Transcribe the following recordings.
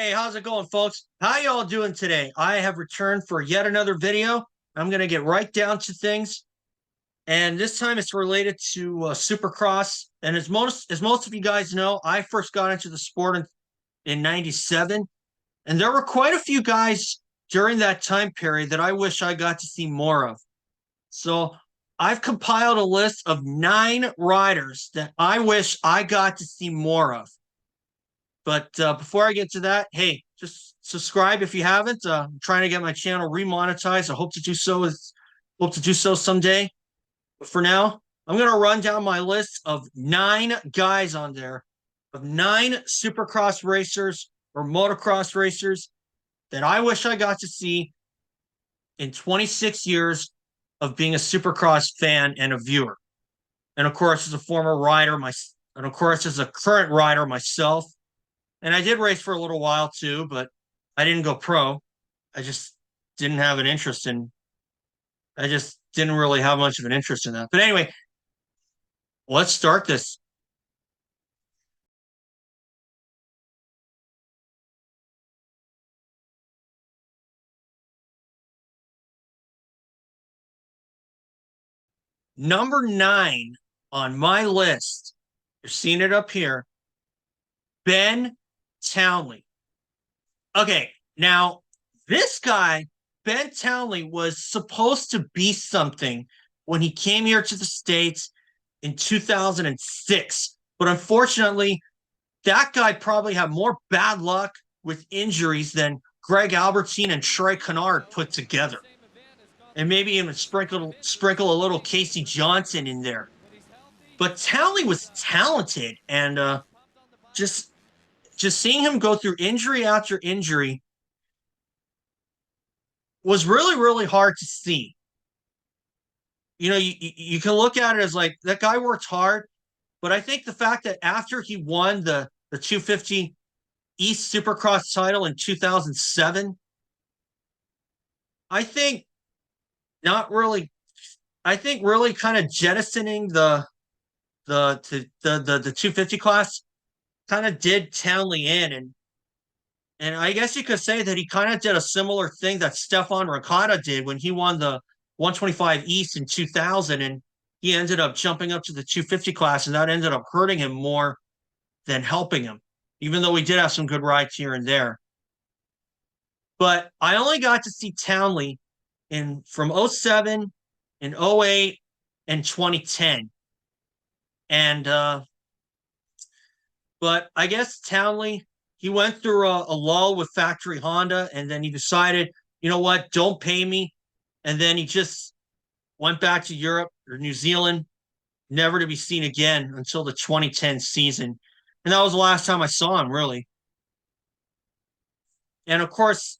Hey, how's it going, folks? How y'all doing today? I have returned for yet another video. I'm going to get right down to things, and this time it's related to Supercross. And as most of you guys know, I first got into the sport in '97, and there were quite a few guys during that time period that I wish I got to see more of. So I've compiled a list of 9 riders that I wish I got to see more of. But before I get to that, hey, just subscribe if you haven't. I'm trying to get my channel remonetized. I hope to do so someday. But for now, I'm gonna run down my list of 9 guys on there, of 9 Supercross racers or motocross racers that I wish I got to see in 26 years of being a Supercross fan and a viewer. And of course, as a former rider, and of course, as a current rider myself. And I did race for a little while too, but I didn't go pro. I just didn't have an interest in, I just didn't really have much of an interest in that. But anyway, let's start this. Number 9 on my list, you're seeing it up here, Ben Townley. Okay, now this guy, Ben Townley, was supposed to be something when he came here to the States in 2006. But unfortunately, that guy probably had more bad luck with injuries than Greg Albertyn and Trey Canard put together. And maybe even sprinkle a little Casey Johnson in there. But Townley was talented, and just seeing him go through injury after injury was really, really hard to see. You know, you can look at it as like that guy worked hard, but I think the fact that after he won the 250 East Supercross title in 2007, I think not really. I think really kind of jettisoning the 250 class kind of did Townley in, and I guess you could say that he kind of did a similar thing that Stefan Ricotta did when he won the 125 East in 2000, and he ended up jumping up to the 250 class, and that ended up hurting him more than helping him, even though he did have some good rides here and there. But I only got to see Townley in from '07, in '08, and 2010. And but I guess Townley, he went through a lull with Factory Honda, and then he decided, you know what, don't pay me. And then he just went back to Europe or New Zealand, never to be seen again until the 2010 season. And that was the last time I saw him, really. And of course,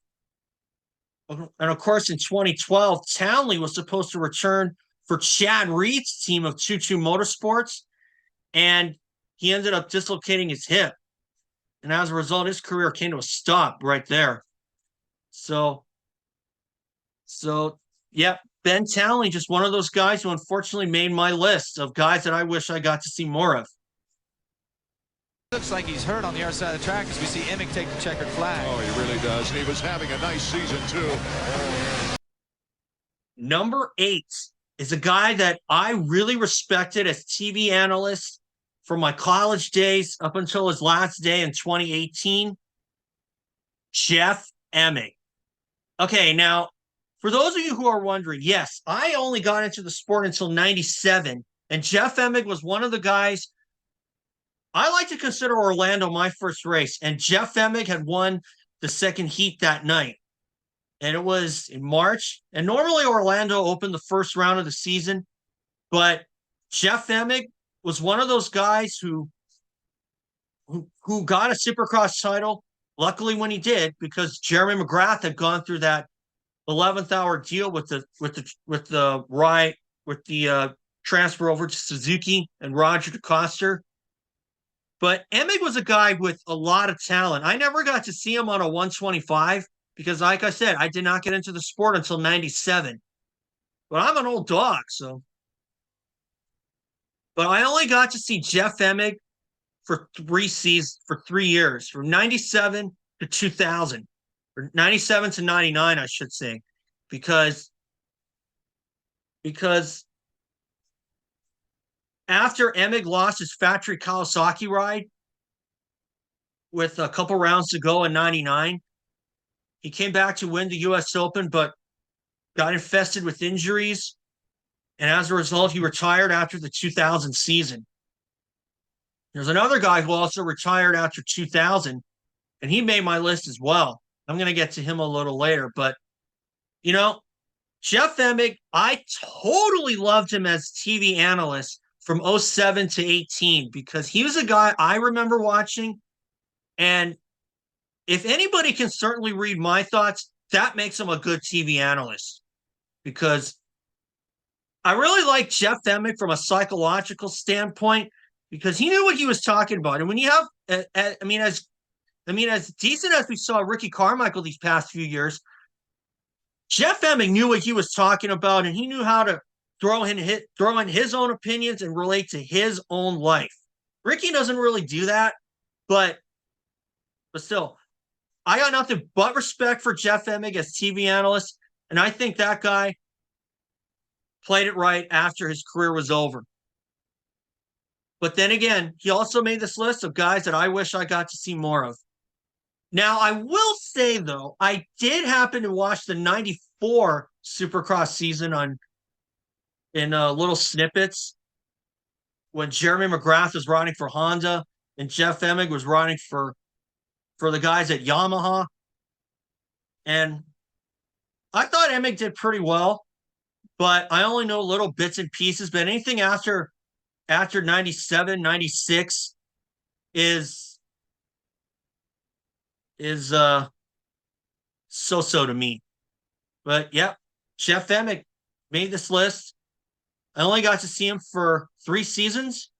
in 2012, Townley was supposed to return for Chad Reed's team of 22 Motorsports, and he ended up dislocating his hip. And as a result, his career came to a stop right there. So yeah, Ben Townley, just one of those guys who unfortunately made my list of guys that I wish I got to see more of. Looks like he's hurt on the other side of the track as we see Emig take the checkered flag. Oh, he really does. And he was having a nice season, too. Number 8 is a guy that I really respected as TV analyst from my college days up until his last day in 2018, Jeff Emig. Okay, now, for those of you who are wondering, yes, I only got into the sport until '97, and Jeff Emig was one of the guys. I like to consider Orlando my first race, and Jeff Emig had won the second heat that night. And it was in March, and normally Orlando opened the first round of the season, but Jeff Emig was one of those guys who got a Supercross title, luckily when he did, because Jeremy McGrath had gone through that 11th hour deal with the transfer over to Suzuki and Roger DeCoster. But Emig was a guy with a lot of talent. I never got to see him on a 125 because, like I said, I did not get into the sport until '97. But I'm an old dog, so. But I only got to see Jeff Emig for 3 years, from '97 to 2000, or 97 to 99, I should say, because after Emig lost his factory Kawasaki ride with a couple rounds to go in 99, he came back to win the U.S. Open, but got infested with injuries. And as a result, he retired after the 2000 season. There's another guy who also retired after 2000, and he made my list as well. I'm going to get to him a little later. But, Jeff Emig, I totally loved him as TV analyst from 07 to 18 because he was a guy I remember watching. And if anybody can certainly read my thoughts, that makes him a good TV analyst because I really like Jeff Emig from a psychological standpoint because he knew what he was talking about. And when you have, as decent as we saw Ricky Carmichael these past few years, Jeff Emig knew what he was talking about, and he knew how to throw in his own opinions and relate to his own life. Ricky doesn't really do that, but still, I got nothing but respect for Jeff Emig as TV analyst, and I think that guy played it right after his career was over. But then again, he also made this list of guys that I wish I got to see more of. Now, I will say, though, I did happen to watch the 94 Supercross season in little snippets when Jeremy McGrath was riding for Honda and Jeff Emig was riding for the guys at Yamaha. And I thought Emig did pretty well, but I only know little bits and pieces. But anything after 97, 96 is so-so to me. But yeah, Jeff Emig made this list. I only got to see him for 3 seasons.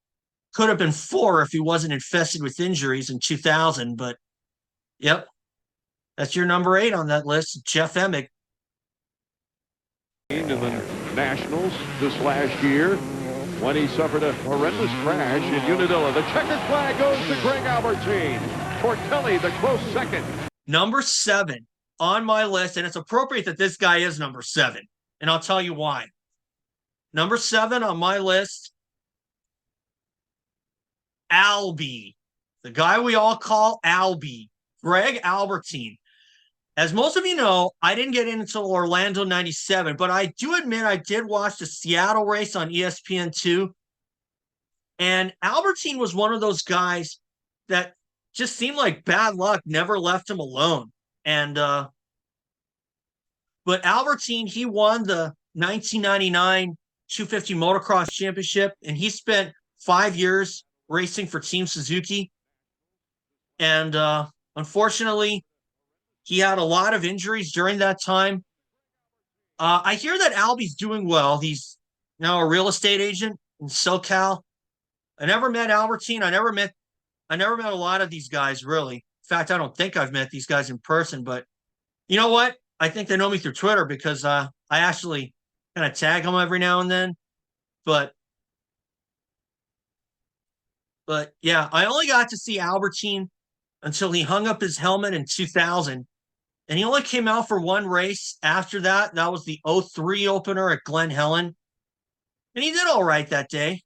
Could have been 4 if he wasn't infested with injuries in 2000. But yep, that's your number 8 on that list, Jeff Emig. In the Nationals this last year when he suffered a horrendous crash in Unadilla. The checkered flag goes to Greg Albertyn. Tortelli, the close second. Number 7 on my list, and it's appropriate that this guy is number 7, and I'll tell you why. Number 7 on my list, Albie, the guy we all call Albie, Greg Albertyn. As most of you know, I didn't get in until Orlando 97, but I do admit I did watch the Seattle race on ESPN2. And Albertyn was one of those guys that just seemed like bad luck never left him alone. And but Albertyn, he won the 1999 250 Motocross Championship, and he spent 5 years racing for Team Suzuki. And unfortunately, he had a lot of injuries during that time. I hear that Albie's doing well. He's now a real estate agent in SoCal. I never met Albertyn. I never met a lot of these guys, really. In fact, I don't think I've met these guys in person. But you know what? I think they know me through Twitter because I actually kind of tag them every now and then. But yeah, I only got to see Albertyn until he hung up his helmet in 2000. And he only came out for one race after that. That was the 03 opener at Glen Helen. And he did all right that day.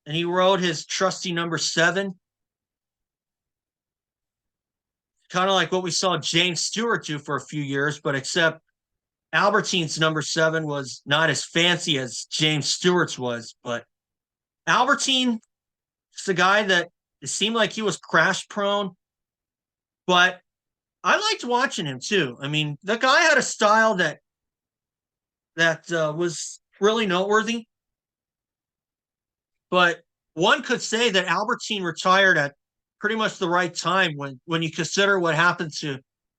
And he rode his trusty number 7. Kind of like what we saw James Stewart do for a few years, but except Albertyn's number 7 was not as fancy as James Stewart's was. But Albertyn is a guy that it seemed like he was crash prone, but I liked watching him too. I mean, the guy had a style that was really noteworthy. But one could say that Albertyn retired at pretty much the right time when you consider what happened to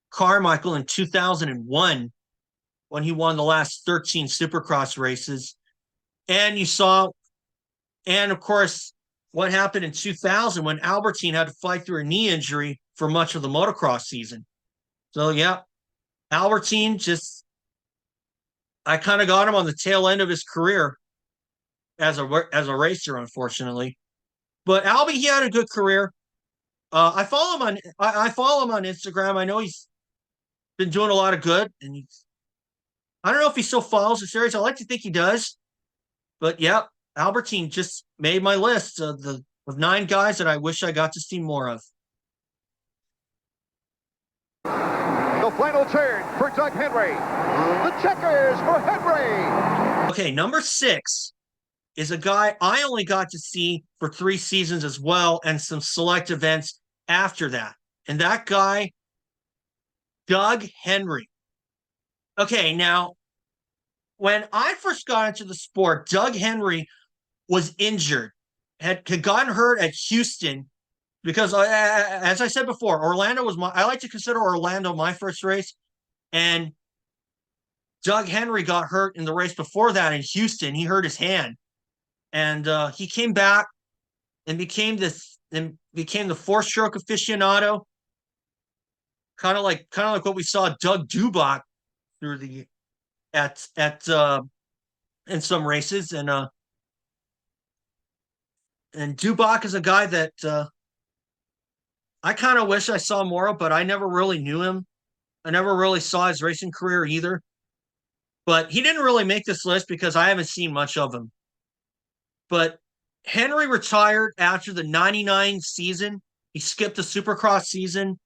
Carmichael in 2001 when he won the last 13 Supercross races. And of course, what happened in 2000 when Albertyn had to fight through a knee injury for much of the motocross season. So, yeah, Albertyn I kind of got him on the tail end of his career as a racer, unfortunately. But Albie, he had a good career. I follow him on I follow him on Instagram. I know he's been doing a lot of good, and I don't know if he still follows the series. I like to think he does, but yeah, Albertyn just made my list of 9 guys that I wish I got to see more of. The final turn for Doug Henry. The checkers for Henry. Okay, number 6 is a guy I only got to see for 3 seasons as well, and some select events after that. And that guy, Doug Henry. Okay, now, when I first got into the sport, Doug Henry was injured, had gotten hurt at Houston because, as I said before, I like to consider Orlando my first race. And Doug Henry got hurt in the race before that in Houston. He hurt his hand. And he came back and became the 4-stroke aficionado, kind of like what we saw Doug Dubach through the at in some races, and Dubach is a guy that I kind of wish I saw more of, but I never really knew him. I never really saw his racing career either. But he didn't really make this list because I haven't seen much of him. But Henry retired after the 99 season. He skipped the Supercross season,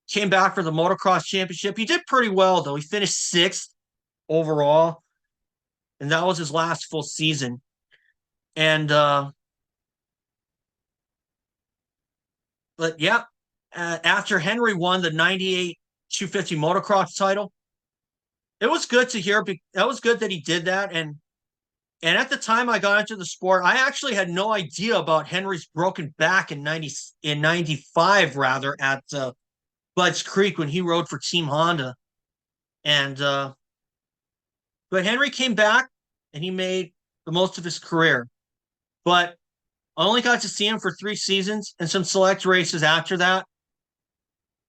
came back for the Motocross championship. He did pretty well, though. He finished 6th overall, and that was his last full season. And but yeah, after Henry won the 98 250 motocross title, it was good to hear. That was good that he did that. And at the time I got into the sport, I actually had no idea about Henry's broken back in 95 rather, at Budds Creek when he rode for Team Honda. And but Henry came back and he made the most of his career. But I only got to see him for 3 seasons and some select races after that.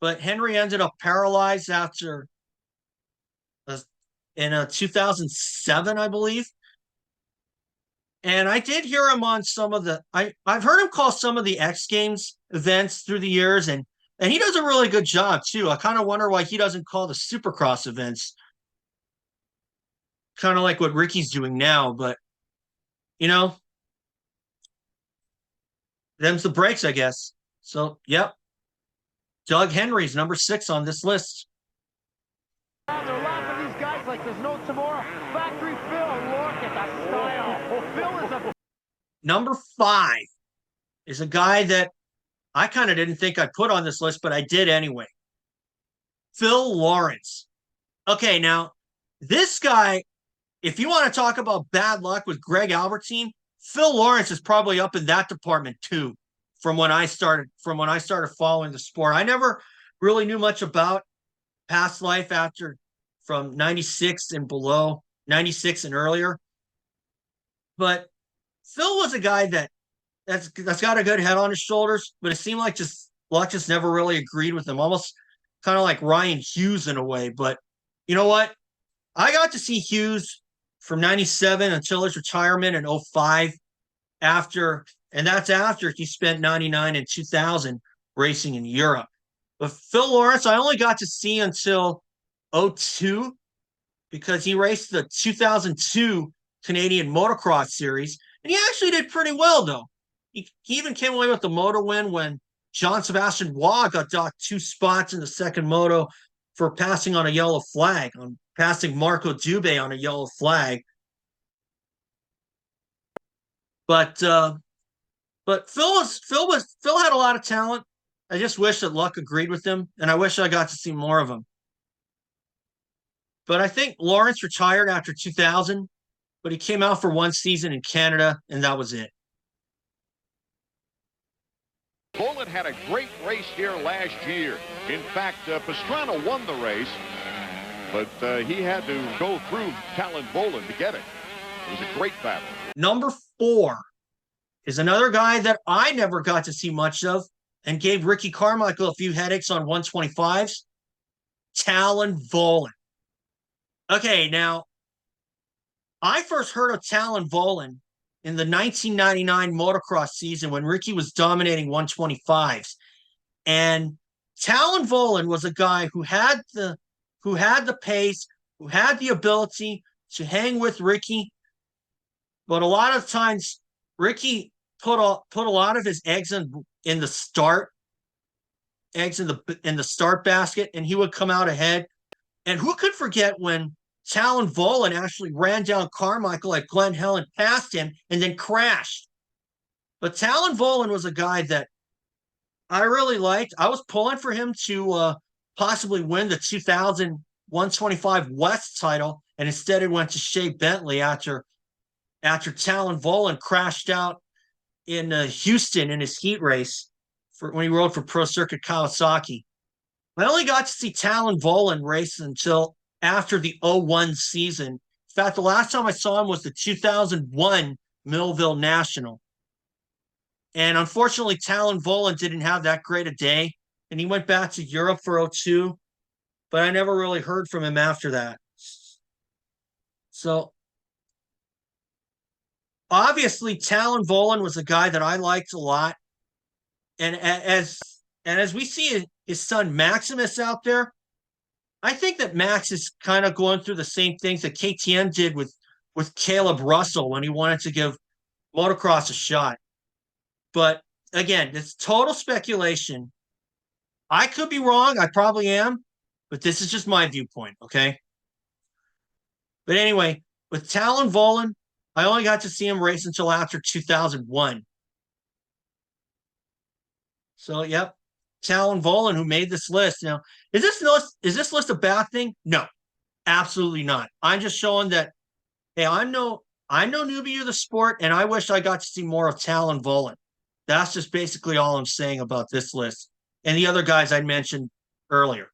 But Henry ended up paralyzed after in 2007, I believe. And I did hear him on some of I've heard him call some of the X Games events through the years, and he does a really good job too. I kind of wonder why he doesn't call the Supercross events, kind of like what Ricky's doing now. But them's the breaks, I guess. So, yep. Doug Henry's number 6 on this list. They're laughing these guys like there's no tomorrow. Factory Phil, look at the style. Phil is a... Number 5 is a guy that I kind of didn't think I'd put on this list, but I did anyway. Phil Lawrence. Okay, now, this guy, if you want to talk about bad luck with Greg Albertyn, Phil Lawrence is probably up in that department too. From when I started following the sport, I never really knew much about past life from 96 and below, 96 and earlier. But Phil was a guy that's got a good head on his shoulders, but it seemed like luck just never really agreed with him. Almost kind of like Ryan Hughes in a way. But you know what? I got to see Hughes from 97 until his retirement in 05, and that's after he spent 99 and 2000 racing in Europe. But Phil Lawrence, I only got to see until 02 because he raced the 2002 Canadian Motocross Series, and he actually did pretty well, though. He even came away with the moto win when Jean-Sébastien Roy got docked 2 spots in the second moto for passing on a yellow flag, on passing Marco Dubé on a yellow flag. But Phil had a lot of talent. I just wish that luck agreed with him, and I wish I got to see more of him. But I think Lawrence retired after 2000, but he came out for 1 season in Canada, and that was it. Vohland had a great race here last year. In fact, Pastrana won the race, but he had to go through Tallon Vohland to get it. It was a great battle. Number 4 is another guy that I never got to see much of and gave Ricky Carmichael a few headaches on 125s, Tallon Vohland. Okay, now, I first heard of Tallon Vohland in the 1999 motocross season when Ricky was dominating 125s. And Tallon Vohland was a guy who had the pace, who had the ability to hang with Ricky. But a lot of times, Ricky put a lot of his eggs in the start, eggs in the start basket, and he would come out ahead. And who could forget when Tallon Vohland actually ran down Carmichael at Glen Helen, passed him, and then crashed? But Tallon Vohland was a guy that I really liked. I was pulling for him to possibly win the 2000 125 West title, and instead it went to Shea Bentley after Tallon Vohland crashed out in Houston in his heat race when he rode for Pro Circuit Kawasaki. I only got to see Tallon Vohland race until after the 01 season. In fact, the last time I saw him was the 2001 Millville National. And unfortunately, Tallon Vohland didn't have that great a day, and he went back to Europe for 02, but I never really heard from him after that. So, obviously, Tallon Vohland was a guy that I liked a lot. And as we see his son Maximus out there, I think that Max is kind of going through the same things that KTM did with Caleb Russell when he wanted to give motocross a shot. But again, it's total speculation. I could be wrong. I probably am. But this is just my viewpoint, okay? But anyway, with Tallon Vohland, I only got to see him race until after 2001. So, yep, Tallon Vohland, who made this list. Now, is this list a bad thing? No, absolutely not. I'm just showing that, hey, I'm no newbie to the sport, and I wish I got to see more of Tallon Vohland. That's just basically all I'm saying about this list and the other guys I mentioned earlier.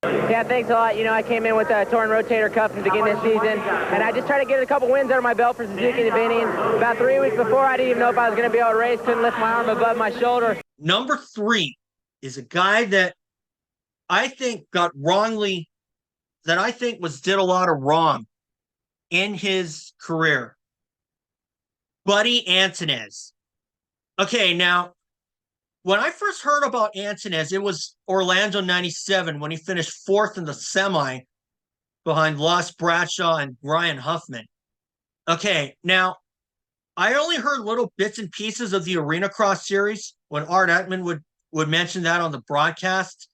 Yeah, thanks a lot. You know, I came in with a torn rotator cuff at the beginning of the season, and I just tried to get a couple wins under my belt for Suzuki and Vinny. And about 3 weeks before, I didn't even know if I was going to be able to race. Couldn't lift my arm above my shoulder. Number 3 is a guy that I think got wrongly, that I think did a lot of wrong in his career. Buddy Antunez. Okay, now, when I first heard about Antunez, it was Orlando 97 when he finished 4th in the semi behind Lost Bradshaw and Brian Huffman. Okay, now, I only heard little bits and pieces of the Arena Cross series when Art Etman would mention that on the broadcast.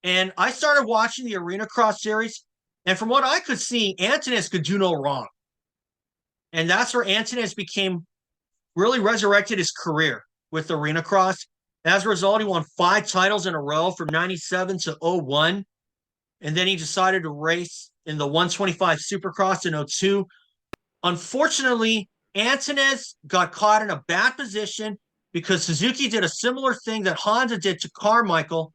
And I started watching the Arena Cross series, and from what I could see, Antunez could do no wrong. And that's where Antunez really resurrected his career with Arena Cross. As a result, he won 5 titles in a row from 97 to 01. And then he decided to race in the 125 Supercross in 02. Unfortunately, Antunez got caught in a bad position because Suzuki did a similar thing that Honda did to Carmichael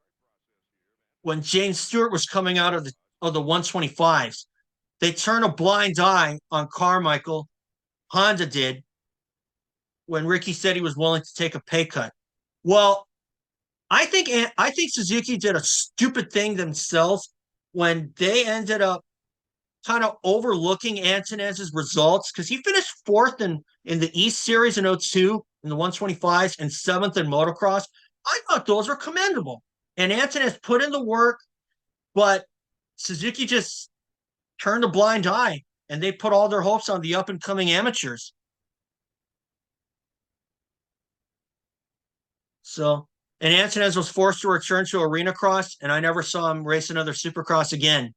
when James Stewart was coming out of the 125s. They turned a blind eye on Carmichael. Honda did, when Ricky said he was willing to take a pay cut. Well, I think Suzuki did a stupid thing themselves when they ended up kind of overlooking Antunez's results, because he finished 4th in the East Series in 02 in the 125s and 7th in motocross. I thought those were commendable. And Antunez put in the work, but Suzuki just turned a blind eye, and they put all their hopes on the up-and-coming amateurs. So, and Antunez was forced to return to Arena Cross, and I never saw him race another Supercross again.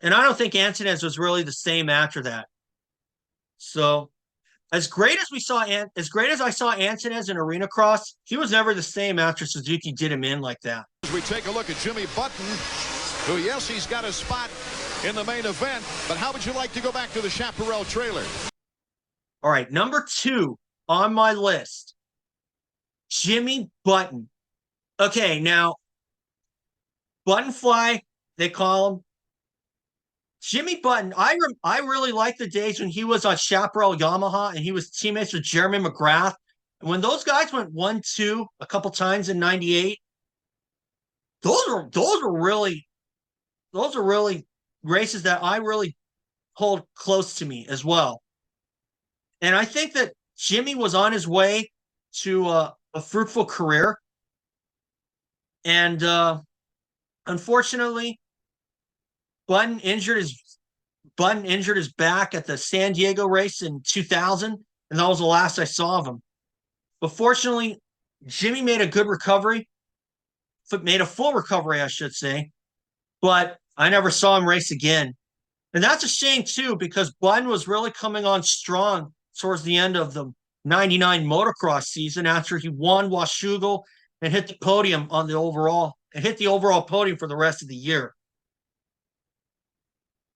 And I don't think Antunez was really the same after that. So, as great as I saw Antunez in Arena Cross, he was never the same after Suzuki did him in like that. As we take a look at Jimmy Button, who, yes, he's got a spot in the main event, but how would you like to go back to the Chaparral trailer? All right, number 2 on my list, Jimmy Button. Okay, now, Buttonfly, they call him. Jimmy Button, I really like the days when he was on Chaparral Yamaha and he was teammates with Jeremy McGrath. And when those guys went 1-2 a couple times in 98, those are really races that I really hold close to me as well. And I think that Jimmy was on his way to a fruitful career. And unfortunately, Button injured his back at the San Diego race in 2000, and that was the last I saw of him. But fortunately, Jimmy made a good recovery, made a full recovery, I should say, but I never saw him race again. And that's a shame, too, because Button was really coming on strong towards the end of the 99 motocross season after he won Washougal and hit the podium on the overall and hit the overall podium for the rest of the year.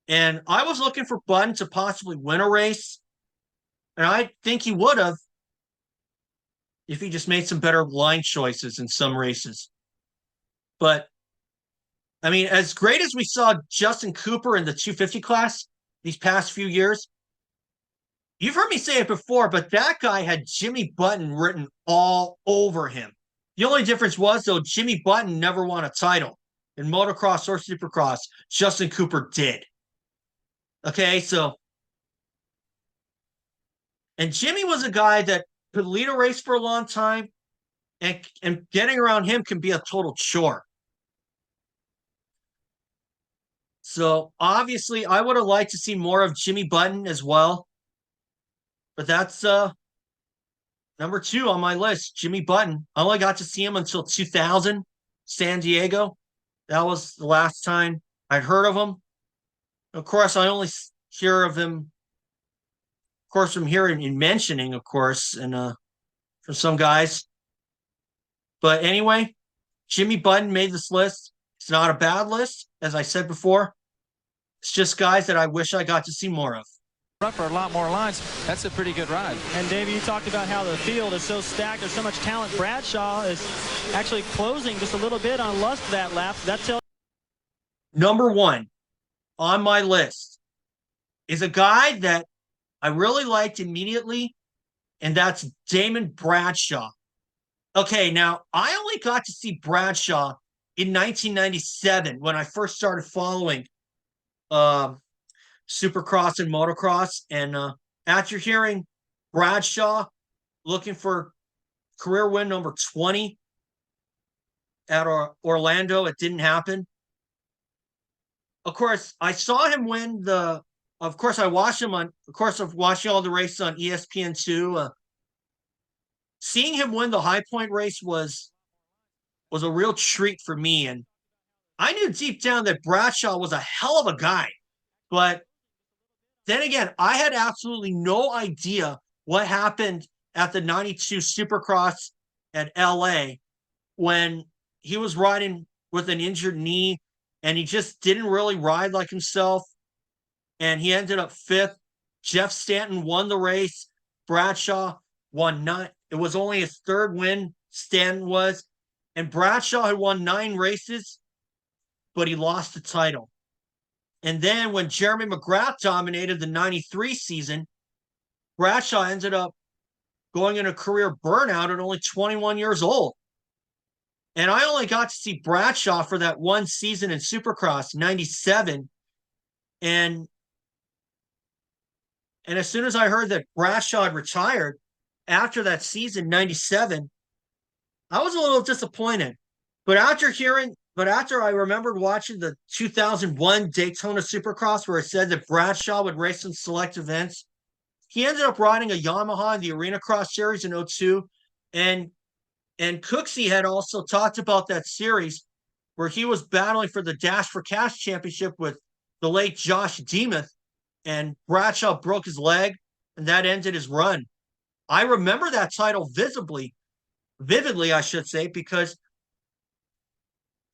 And I was looking for Button to possibly win a race, and I think he would have if he just made some better line choices in some races. But I mean, as great as we saw Justin Cooper in the 250 class these past few years, you've heard me say it before, but that guy had Jimmy Button written all over him. The only difference was, though, Jimmy Button never won a title in motocross or supercross. Justin Cooper did. Okay, so, and Jimmy was a guy that could lead a race for a long time, and getting around him can be a total chore. So obviously, I would have liked to see more of Jimmy Button as well. But that's number 2 on my list, Jimmy Button. I only got to see him until 2000, San Diego. That was the last time I'd heard of him. Of course, I only hear of him, of course, from hearing and mentioning, of course, and from some guys. But anyway, Jimmy Button made this list. It's not a bad list, as I said before. It's just guys that I wish I got to see more of. For a lot more lines, that's a pretty good ride. And Davey, you talked about how the field is so stacked. There's so much talent. Bradshaw is actually closing just a little bit on Lust that lap. That tells. Number 1 on my list is a guy that I really liked immediately, and that's Damon Bradshaw. Okay, now I only got to see Bradshaw in 1997 when I first started following Supercross and Motocross. And after hearing Bradshaw looking for career win number 20 at Orlando, it didn't happen. Of course, I saw him win of course, I watched him on, of course, I'm watching all the races on ESPN2. Seeing him win the High Point race was a real treat for me. And I knew deep down that Bradshaw was a hell of a guy. But then again, I had absolutely no idea what happened at the 92 Supercross at LA when he was riding with an injured knee and he just didn't really ride like himself. And he ended up 5th. Jeff Stanton won the race. Bradshaw won 9. It was only his 3rd win, Stanton was. And Bradshaw had won 9 races, but he lost the title. And then when Jeremy McGrath dominated the 93 season, Bradshaw ended up going in a career burnout at only 21 years old. And I only got to see Bradshaw for that one season in Supercross, 97. And as soon as I heard that Bradshaw had retired after that season, 97, I was a little disappointed. But after I remembered watching the 2001 Daytona Supercross where it said that Bradshaw would race in select events, he ended up riding a Yamaha in the Arena Cross Series in 2002. And Cooksey had also talked about that series where he was battling for the Dash for Cash championship with the late Josh Demuth, and Bradshaw broke his leg, and that ended his run. I remember that title vividly, I should say, because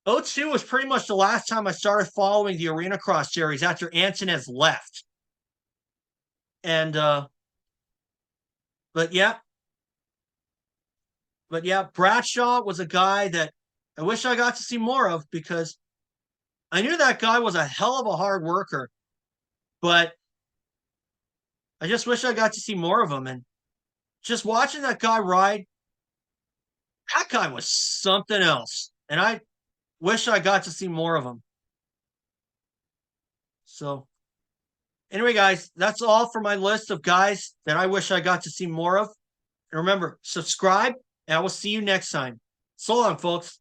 2002 was pretty much the last time I started following the Arena Cross Series after Antunez left. And, but yeah, Bradshaw was a guy that I wish I got to see more of because I knew that guy was a hell of a hard worker, but I just wish I got to see more of him. And just watching that guy ride, that guy was something else. And I wish I got to see more of him. So anyway, guys, that's all for my list of guys that I wish I got to see more of. And remember, subscribe I will see you next time. So long, folks.